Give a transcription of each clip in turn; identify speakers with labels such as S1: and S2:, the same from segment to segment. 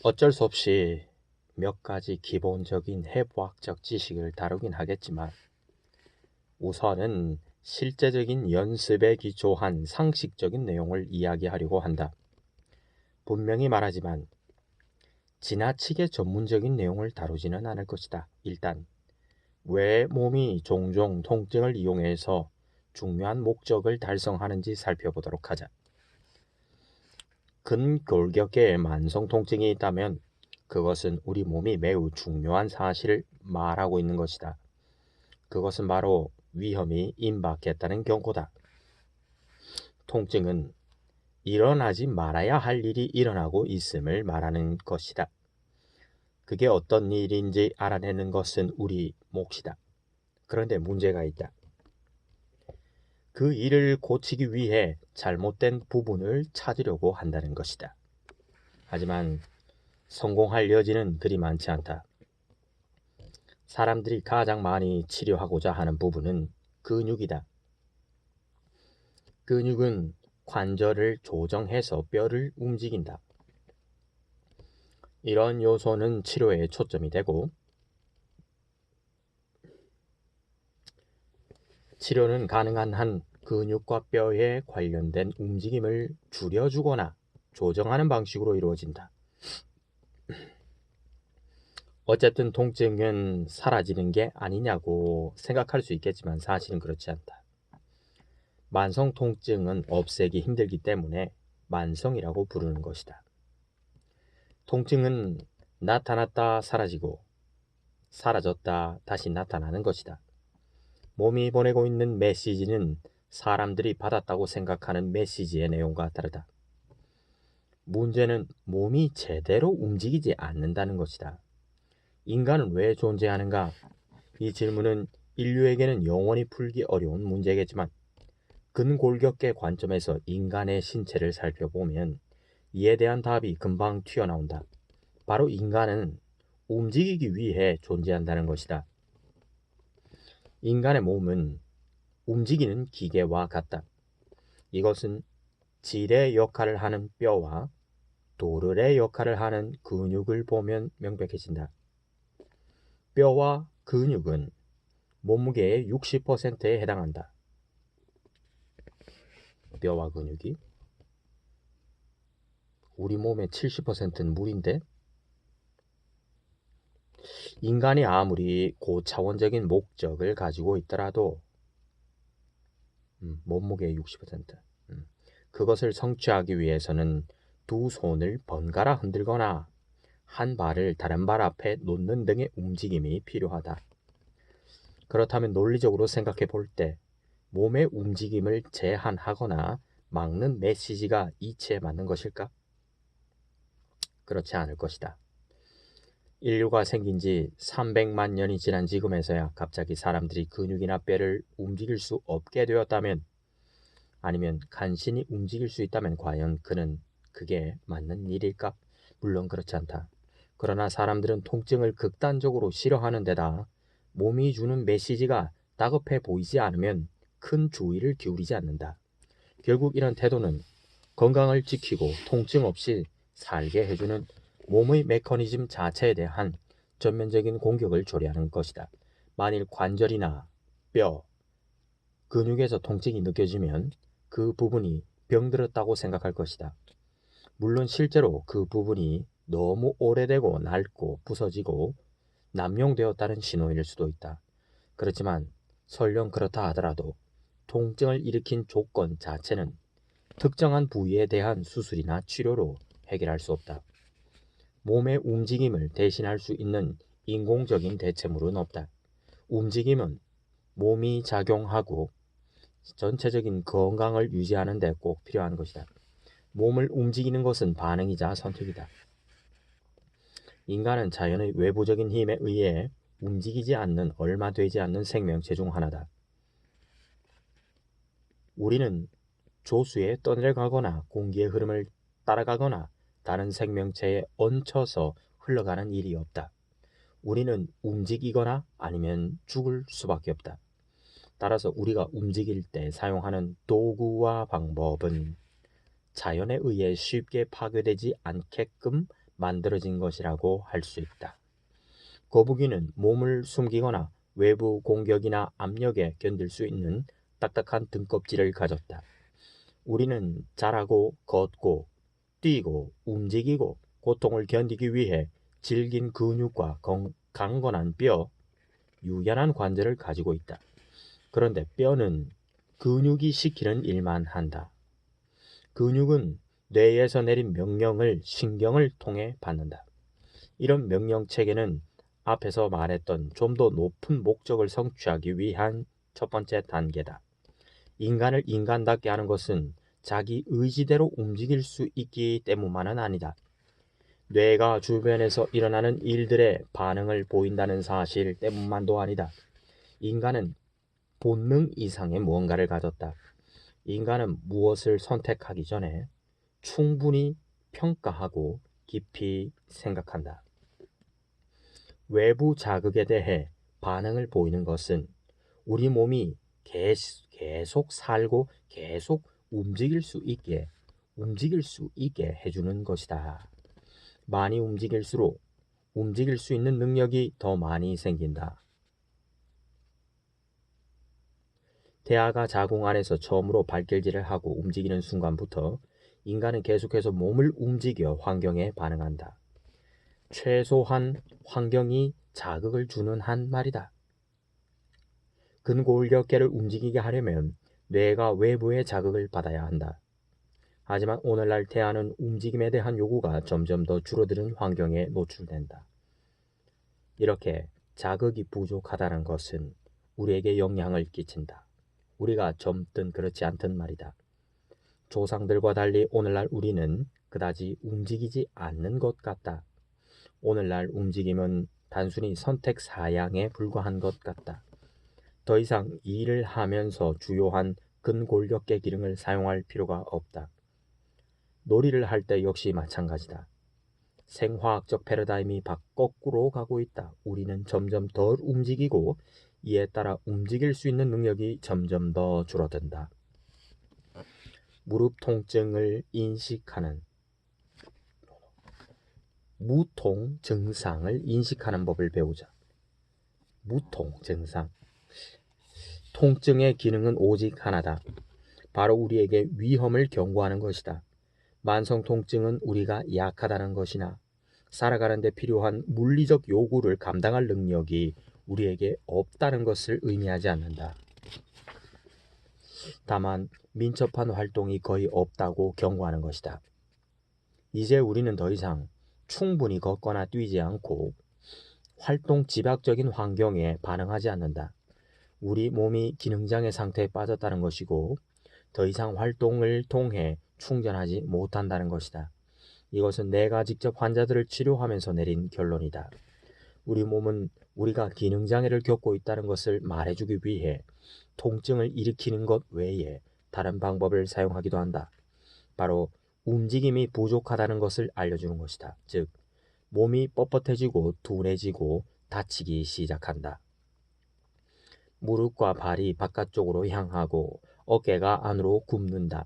S1: 어쩔 수 없이 몇 가지 기본적인 해부학적 지식을 다루긴 하겠지만 우선은 실제적인 연습에 기초한 상식적인 내용을 이야기하려고 한다. 분명히 말하지만 지나치게 전문적인 내용을 다루지는 않을 것이다. 일단 왜 몸이 종종 통증을 이용해서 중요한 목적을 달성하는지 살펴보도록 하자. 근골격계에 만성 통증이 있다면 그것은 우리 몸이 매우 중요한 사실을 말하고 있는 것이다. 그것은 바로 위험이 임박했다는 경고다. 통증은 일어나지 말아야 할 일이 일어나고 있음을 말하는 것이다. 그게 어떤 일인지 알아내는 것은 우리 몫이다. 그런데 문제가 있다. 그 일을 고치기 위해 잘못된 부분을 찾으려고 한다는 것이다. 하지만 성공할 여지는 그리 많지 않다. 사람들이 가장 많이 치료하고자 하는 부분은 근육이다. 근육은 관절을 조정해서 뼈를 움직인다. 이런 요소는 치료에 초점이 되고 치료는 가능한 한 근육과 뼈에 관련된 움직임을 줄여주거나 조정하는 방식으로 이루어진다. 어쨌든 통증은 사라지는 게 아니냐고 생각할 수 있겠지만 사실은 그렇지 않다. 만성 통증은 없애기 힘들기 때문에 만성이라고 부르는 것이다. 통증은 나타났다 사라지고 사라졌다 다시 나타나는 것이다. 몸이 보내고 있는 메시지는 사람들이 받았다고 생각하는 메시지의 내용과 다르다. 문제는 몸이 제대로 움직이지 않는다는 것이다. 인간은 왜 존재하는가? 이 질문은 인류에게는 영원히 풀기 어려운 문제겠지만 근골격계 관점에서 인간의 신체를 살펴보면 이에 대한 답이 금방 튀어나온다. 바로 인간은 움직이기 위해 존재한다는 것이다. 인간의 몸은 움직이는 기계와 같다. 이것은 질의 역할을 하는 뼈와 도르의 역할을 하는 근육을 보면 명백해진다. 뼈와 근육은 몸무게의 60%에 해당한다. 뼈와 근육이? 우리 몸의 70%는 물인데? 인간이 아무리 고차원적인 목적을 가지고 있더라도 몸무게의 60%. 그것을 성취하기 위해서는 두 손을 번갈아 흔들거나 한 발을 다른 발 앞에 놓는 등의 움직임이 필요하다. 그렇다면 논리적으로 생각해 볼 때 몸의 움직임을 제한하거나 막는 메시지가 이치에 맞는 것일까? 그렇지 않을 것이다. 인류가 생긴 지 300만 년이 지난 지금에서야 갑자기 사람들이 근육이나 뼈를 움직일 수 없게 되었다면, 아니면 간신히 움직일 수 있다면 과연 그게 맞는 일일까? 물론 그렇지 않다. 그러나 사람들은 통증을 극단적으로 싫어하는 데다 몸이 주는 메시지가 다급해 보이지 않으면 큰 주의를 기울이지 않는다. 결국 이런 태도는 건강을 지키고 통증 없이 살게 해주는 몸의 메커니즘 자체에 대한 전면적인 공격을 초래하는 것이다. 만일 관절이나 뼈, 근육에서 통증이 느껴지면 그 부분이 병들었다고 생각할 것이다. 물론 실제로 그 부분이 너무 오래되고 낡고 부서지고 남용되었다는 신호일 수도 있다. 그렇지만 설령 그렇다 하더라도 통증을 일으킨 조건 자체는 특정한 부위에 대한 수술이나 치료로 해결할 수 없다. 몸의 움직임을 대신할 수 있는 인공적인 대체물은 없다. 움직임은 몸이 작용하고 전체적인 건강을 유지하는 데 꼭 필요한 것이다. 몸을 움직이는 것은 반응이자 선택이다. 인간은 자연의 외부적인 힘에 의해 움직이지 않는 얼마 되지 않는 생명체 중 하나다. 우리는 조수에 떠내려가거나 공기의 흐름을 따라가거나 다른 생명체에 얹혀서 흘러가는 일이 없다. 우리는 움직이거나 아니면 죽을 수밖에 없다. 따라서 우리가 움직일 때 사용하는 도구와 방법은 자연에 의해 쉽게 파괴되지 않게끔 만들어진 것이라고 할 수 있다. 거북이는 몸을 숨기거나 외부 공격이나 압력에 견딜 수 있는 딱딱한 등껍질을 가졌다. 우리는 자라고 걷고 뛰고 움직이고 고통을 견디기 위해 질긴 근육과 강건한 뼈, 유연한 관절을 가지고 있다. 그런데 뼈는 근육이 시키는 일만 한다. 근육은 뇌에서 내린 명령을 신경을 통해 받는다. 이런 명령 체계는 앞에서 말했던 좀 더 높은 목적을 성취하기 위한 첫 번째 단계다. 인간을 인간답게 하는 것은 자기 의지대로 움직일 수 있기 때문만은 아니다. 뇌가 주변에서 일어나는 일들의 반응을 보인다는 사실 때문만도 아니다. 인간은 본능 이상의 무언가를 가졌다. 인간은 무엇을 선택하기 전에 충분히 평가하고 깊이 생각한다. 외부 자극에 대해 반응을 보이는 것은 우리 몸이 계속 살고 계속 움직일 수 있게 해주는 것이다. 많이 움직일수록 움직일 수 있는 능력이 더 많이 생긴다. 태아가 자궁 안에서 처음으로 발길질을 하고 움직이는 순간부터 인간은 계속해서 몸을 움직여 환경에 반응한다. 최소한 환경이 자극을 주는 한 말이다. 근골격계를 움직이게 하려면 뇌가 외부의 자극을 받아야 한다. 하지만 오늘날 태아는 움직임에 대한 요구가 점점 더 줄어드는 환경에 노출된다. 이렇게 자극이 부족하다는 것은 우리에게 영향을 끼친다. 우리가 젊든 그렇지 않든 말이다. 조상들과 달리 오늘날 우리는 그다지 움직이지 않는 것 같다. 오늘날 움직임은 단순히 선택 사양에 불과한 것 같다. 더 이상 일을 하면서 주요한 근골격계 기능을 사용할 필요가 없다. 놀이를 할 때 역시 마찬가지다. 생화학적 패러다임이 거꾸로 가고 있다. 우리는 점점 덜 움직이고 이에 따라 움직일 수 있는 능력이 점점 더 줄어든다. 무릎 통증을 인식하는 무통 증상을 인식하는 법을 배우자. 무통 증상. 통증의 기능은 오직 하나다. 바로 우리에게 위험을 경고하는 것이다. 만성 통증은 우리가 약하다는 것이나 살아가는 데 필요한 물리적 요구를 감당할 능력이 우리에게 없다는 것을 의미하지 않는다. 다만 민첩한 활동이 거의 없다고 경고하는 것이다. 이제 우리는 더 이상 충분히 걷거나 뛰지 않고 활동 집약적인 환경에 반응하지 않는다. 우리 몸이 기능장애 상태에 빠졌다는 것이고 더 이상 활동을 통해 충전하지 못한다는 것이다. 이것은 내가 직접 환자들을 치료하면서 내린 결론이다. 우리 몸은 우리가 기능장애를 겪고 있다는 것을 말해주기 위해 통증을 일으키는 것 외에 다른 방법을 사용하기도 한다. 바로 움직임이 부족하다는 것을 알려주는 것이다. 즉, 몸이 뻣뻣해지고 둔해지고 다치기 시작한다. 무릎과 발이 바깥쪽으로 향하고 어깨가 안으로 굽는다.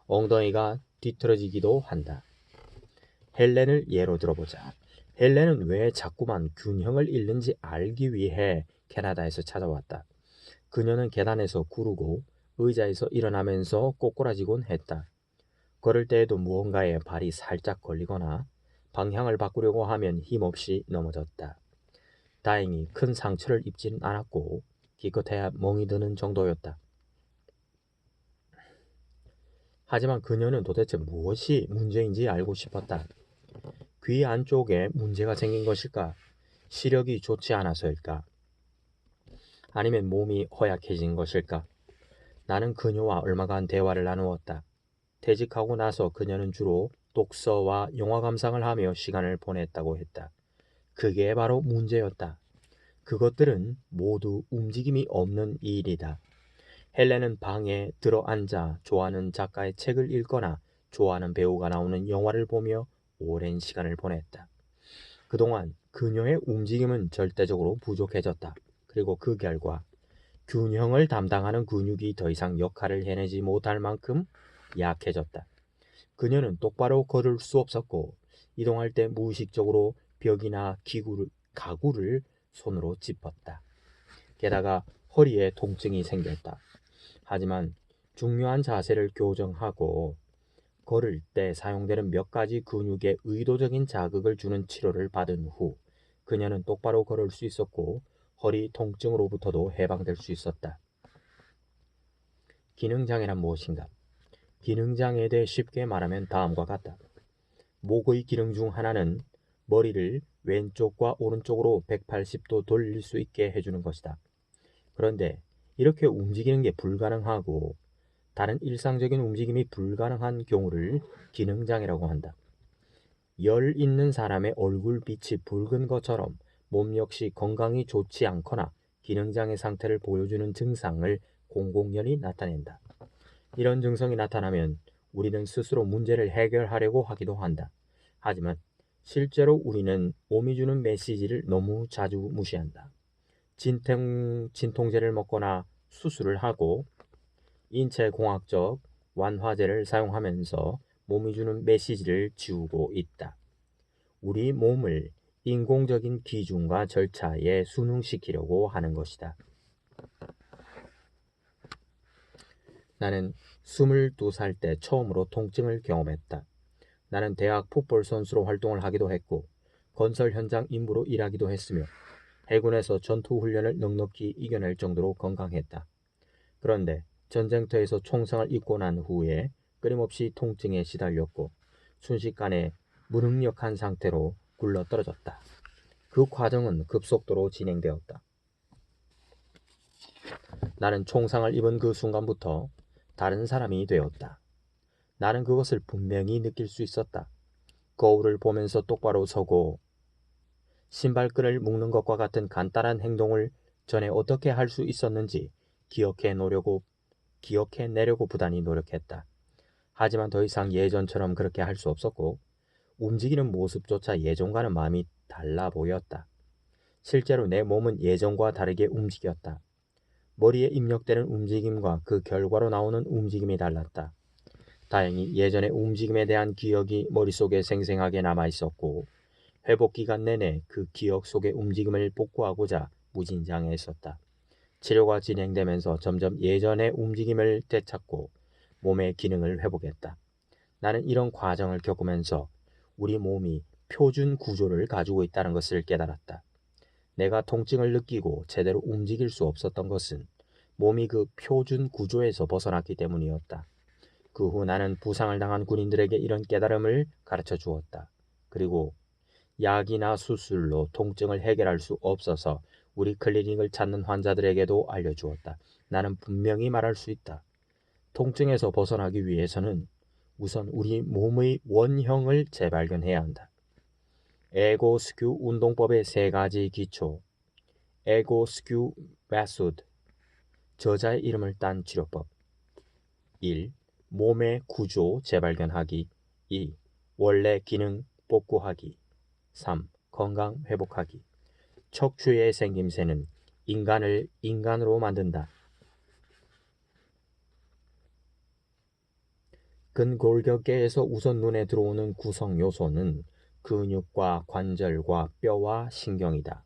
S1: 엉덩이가 뒤틀어지기도 한다. 헬렌을 예로 들어보자. 헬렌은 왜 자꾸만 균형을 잃는지 알기 위해 캐나다에서 찾아왔다. 그녀는 계단에서 구르고 의자에서 일어나면서 꼬꾸라지곤 했다. 걸을 때에도 무언가에 발이 살짝 걸리거나 방향을 바꾸려고 하면 힘없이 넘어졌다. 다행히 큰 상처를 입지는 않았고 기껏해야 멍이 드는 정도였다. 하지만 그녀는 도대체 무엇이 문제인지 알고 싶었다. 귀 안쪽에 문제가 생긴 것일까? 시력이 좋지 않아서일까? 아니면 몸이 허약해진 것일까? 나는 그녀와 얼마간 대화를 나누었다. 퇴직하고 나서 그녀는 주로 독서와 영화 감상을 하며 시간을 보냈다고 했다. 그게 바로 문제였다. 그것들은 모두 움직임이 없는 일이다. 헬렌은 방에 들어앉아 좋아하는 작가의 책을 읽거나 좋아하는 배우가 나오는 영화를 보며 오랜 시간을 보냈다. 그동안 그녀의 움직임은 절대적으로 부족해졌다. 그리고 그 결과 균형을 담당하는 근육이 더 이상 역할을 해내지 못할 만큼 약해졌다. 그녀는 똑바로 걸을 수 없었고 이동할 때 무의식적으로 벽이나 가구를 손으로 짚었다. 게다가 허리에 통증이 생겼다. 하지만 중요한 자세를 교정하고 걸을 때 사용되는 몇 가지 근육에 의도적인 자극을 주는 치료를 받은 후 그녀는 똑바로 걸을 수 있었고 허리 통증으로부터도 해방될 수 있었다. 기능장애란 무엇인가? 기능장애에 대해 쉽게 말하면 다음과 같다. 목의 기능 중 하나는 머리를 왼쪽과 오른쪽으로 180도 돌릴 수 있게 해주는 것이다. 그런데 이렇게 움직이는 게 불가능하고 다른 일상적인 움직임이 불가능한 경우를 기능장애라고 한다. 열 있는 사람의 얼굴빛이 붉은 것처럼 몸 역시 건강이 좋지 않거나 기능장애 상태를 보여주는 증상을 공공연히 나타낸다. 이런 증상이 나타나면 우리는 스스로 문제를 해결하려고 하기도 한다. 하지만 실제로 우리는 몸이 주는 메시지를 너무 자주 무시한다. 진통제를 먹거나 수술을 하고 인체공학적 완화제를 사용하면서 몸이 주는 메시지를 지우고 있다. 우리 몸을 인공적인 기준과 절차에 순응시키려고 하는 것이다. 나는 22살 때 처음으로 통증을 경험했다. 나는 대학 풋볼 선수로 활동을 하기도 했고 건설 현장 임무로 일하기도 했으며 해군에서 전투 훈련을 넉넉히 이겨낼 정도로 건강했다. 그런데 전쟁터에서 총상을 입고 난 후에 끊임없이 통증에 시달렸고 순식간에 무능력한 상태로 굴러떨어졌다. 그 과정은 급속도로 진행되었다. 나는 총상을 입은 그 순간부터 다른 사람이 되었다. 나는 그것을 분명히 느낄 수 있었다. 거울을 보면서 똑바로 서고 신발끈을 묶는 것과 같은 간단한 행동을 전에 어떻게 할 수 있었는지 기억해내려고 부단히 노력했다. 하지만 더 이상 예전처럼 그렇게 할 수 없었고 움직이는 모습조차 예전과는 마음이 달라 보였다. 실제로 내 몸은 예전과 다르게 움직였다. 머리에 입력되는 움직임과 그 결과로 나오는 움직임이 달랐다. 다행히 예전의 움직임에 대한 기억이 머릿속에 생생하게 남아있었고 회복 기간 내내 그 기억 속의 움직임을 복구하고자 무진장애했었다. 치료가 진행되면서 점점 예전의 움직임을 되찾고 몸의 기능을 회복했다. 나는 이런 과정을 겪으면서 우리 몸이 표준 구조를 가지고 있다는 것을 깨달았다. 내가 통증을 느끼고 제대로 움직일 수 없었던 것은 몸이 그 표준 구조에서 벗어났기 때문이었다. 그 후 나는 부상을 당한 군인들에게 이런 깨달음을 가르쳐 주었다. 그리고 약이나 수술로 통증을 해결할 수 없어서 우리 클리닉을 찾는 환자들에게도 알려주었다. 나는 분명히 말할 수 있다. 통증에서 벗어나기 위해서는 우선 우리 몸의 원형을 재발견해야 한다. 에고스큐 운동법의 3가지 기초, 에고스큐 메소드, 저자의 이름을 딴 치료법. 1. 몸의 구조 재발견하기. 2. 원래 기능 복구하기. 3. 건강 회복하기. 척추의 생김새는 인간을 인간으로 만든다. 근골격계에서 우선 눈에 들어오는 구성 요소는 근육과 관절과 뼈와 신경이다.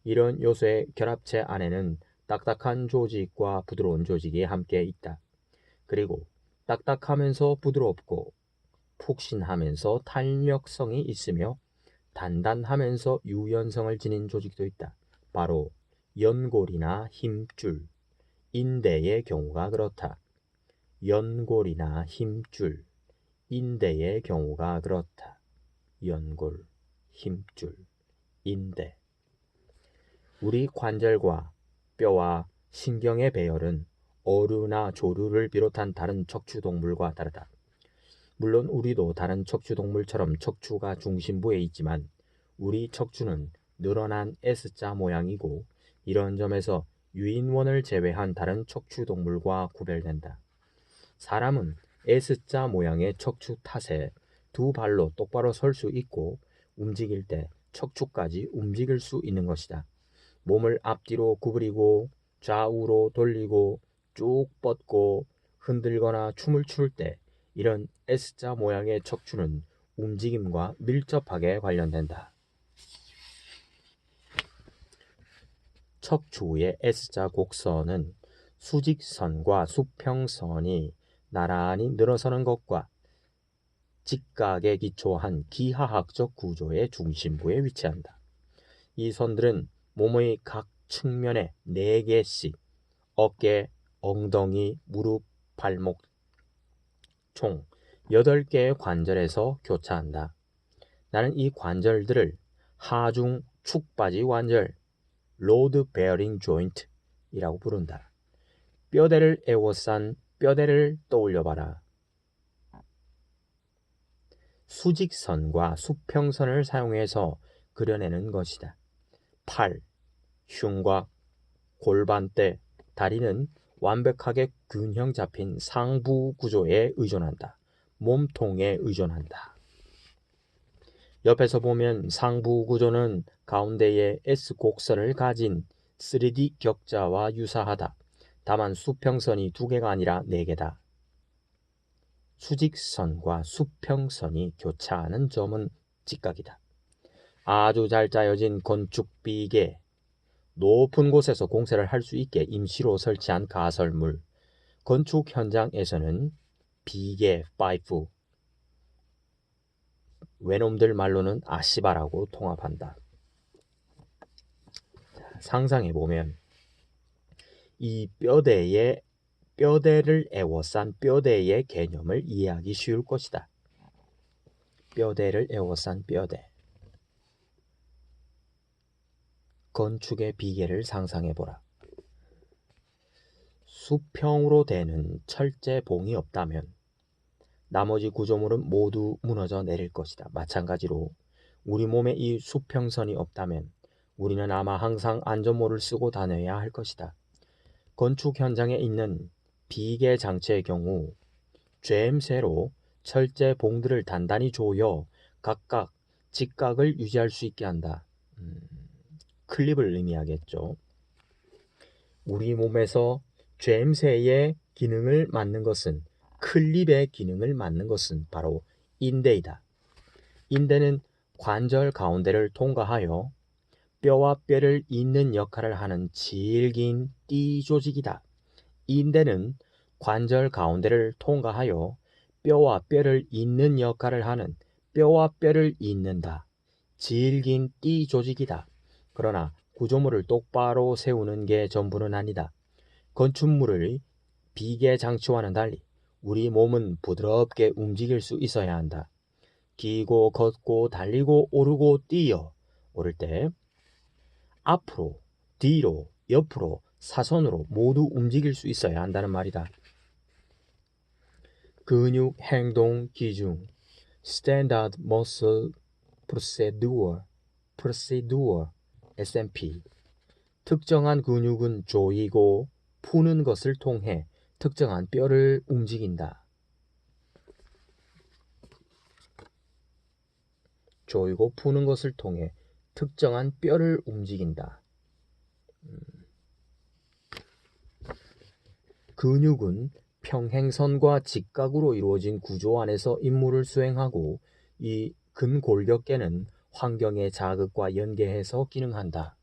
S1: 이런 요소의 결합체 안에는 딱딱한 조직과 부드러운 조직이 함께 있다. 그리고 딱딱하면서 부드럽고 푹신하면서 탄력성이 있으며 단단하면서 유연성을 지닌 조직도 있다. 바로 연골이나 힘줄, 인대의 경우가 그렇다. 연골이나 힘줄, 인대의 경우가 그렇다. 연골, 힘줄, 인대. 우리 관절과 뼈와 신경의 배열은 어류나 조류를 비롯한 다른 척추동물과 다르다. 물론 우리도 다른 척추동물처럼 척추가 중심부에 있지만 우리 척추는 늘어난 S자 모양이고 이런 점에서 유인원을 제외한 다른 척추동물과 구별된다. 사람은 S자 모양의 척추 탓에 두 발로 똑바로 설 수 있고 움직일 때 척추까지 움직일 수 있는 것이다. 몸을 앞뒤로 구부리고 좌우로 돌리고 쭉 뻗고 흔들거나 춤을 출 때 이런 S자 모양의 척추는 움직임과 밀접하게 관련된다. 척추의 S자 곡선은 수직선과 수평선이 나란히 늘어서는 것과 직각에 기초한 기하학적 구조의 중심부에 위치한다. 이 선들은 몸의 각 측면에 4개씩 어깨, 엉덩이, 무릎, 발목 총 8개의 관절에서 교차한다. 나는 이 관절들을 하중 축바지 관절, 로드 베어링 조인트이라고 부른다. 뼈대를 에워싼 뼈대를 떠올려봐라. 수직선과 수평선을 사용해서 그려내는 것이다. 팔, 흉곽, 골반대, 다리는 완벽하게 균형 잡힌 상부 구조에 의존한다. 몸통에 의존한다. 옆에서 보면 상부 구조는 가운데에 S 곡선을 가진 3D 격자와 유사하다. 다만 수평선이 2개가 아니라 4개다. 수직선과 수평선이 교차하는 점은 직각이다. 아주 잘 짜여진 건축 비계, 높은 곳에서 공세를 할 수 있게 임시로 설치한 가설물, 건축 현장에서는 비계, 파이프, 외놈들 말로는 아시바라고 통합한다. 상상해보면 이 뼈대를 에워싼 뼈대의 개념을 이해하기 쉬울 것이다. 뼈대를 에워싼 뼈대. 건축의 비계를 상상해보라. 수평으로 되는 철제봉이 없다면 나머지 구조물은 모두 무너져 내릴 것이다. 마찬가지로 우리 몸에 이 수평선이 없다면 우리는 아마 항상 안전모를 쓰고 다녀야 할 것이다. 건축 현장에 있는 비계 장치의 경우 쨘쇠로 철제봉들을 단단히 조여 각각 직각을 유지할 수 있게 한다. 클립을 의미하겠죠. 우리 몸에서 쨘쇠의 기능을 맡는 것은, 클립의 기능을 맡는 것은 바로 인대이다. 인대는 관절 가운데를 통과하여 뼈와 뼈를 잇는 역할을 하는 질긴 띠 조직이다. 인대는 관절 가운데를 통과하여 뼈와 뼈를 잇는 역할을 하는 뼈와 뼈를 잇는다. 질긴 띠 조직이다. 그러나 구조물을 똑바로 세우는 게 전부는 아니다. 건축물의 비계 장치와는 달리 우리 몸은 부드럽게 움직일 수 있어야 한다. 기고 걷고 달리고 오르고 뛰어 오를 때 앞으로, 뒤로, 옆으로, 사선으로 모두 움직일 수 있어야 한다는 말이다. 근육 행동 기준 Standard Muscle Procedure SMP. 특정한 근육은 조이고 푸는 것을 통해 특정한 뼈를 움직인다. 조이고 푸는 것을 통해 특정한 뼈를 움직인다. 근육은 평행선과 직각으로 이루어진 구조 안에서 임무를 수행하고 이 근골격계는 환경의 자극과 연계해서 기능한다.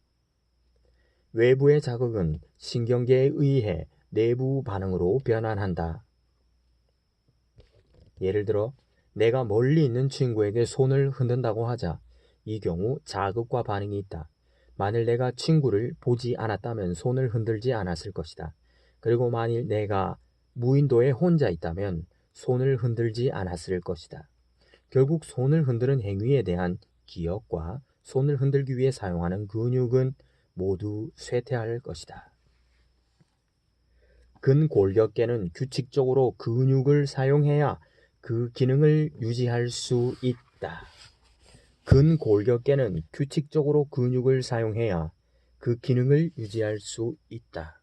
S1: 외부의 자극은 신경계에 의해 내부 반응으로 변환한다. 예를 들어 내가 멀리 있는 친구에게 손을 흔든다고 하자. 이 경우 자극과 반응이 있다. 만일 내가 친구를 보지 않았다면 손을 흔들지 않았을 것이다. 그리고 만일 내가 무인도에 혼자 있다면 손을 흔들지 않았을 것이다. 결국 손을 흔드는 행위에 대한 기억과 손을 흔들기 위해 사용하는 근육은 모두 쇠퇴할 것이다. 근골격계는 규칙적으로 근육을 사용해야 그 기능을 유지할 수 있다. 근골격계는 규칙적으로 근육을 사용해야 그 기능을 유지할 수 있다.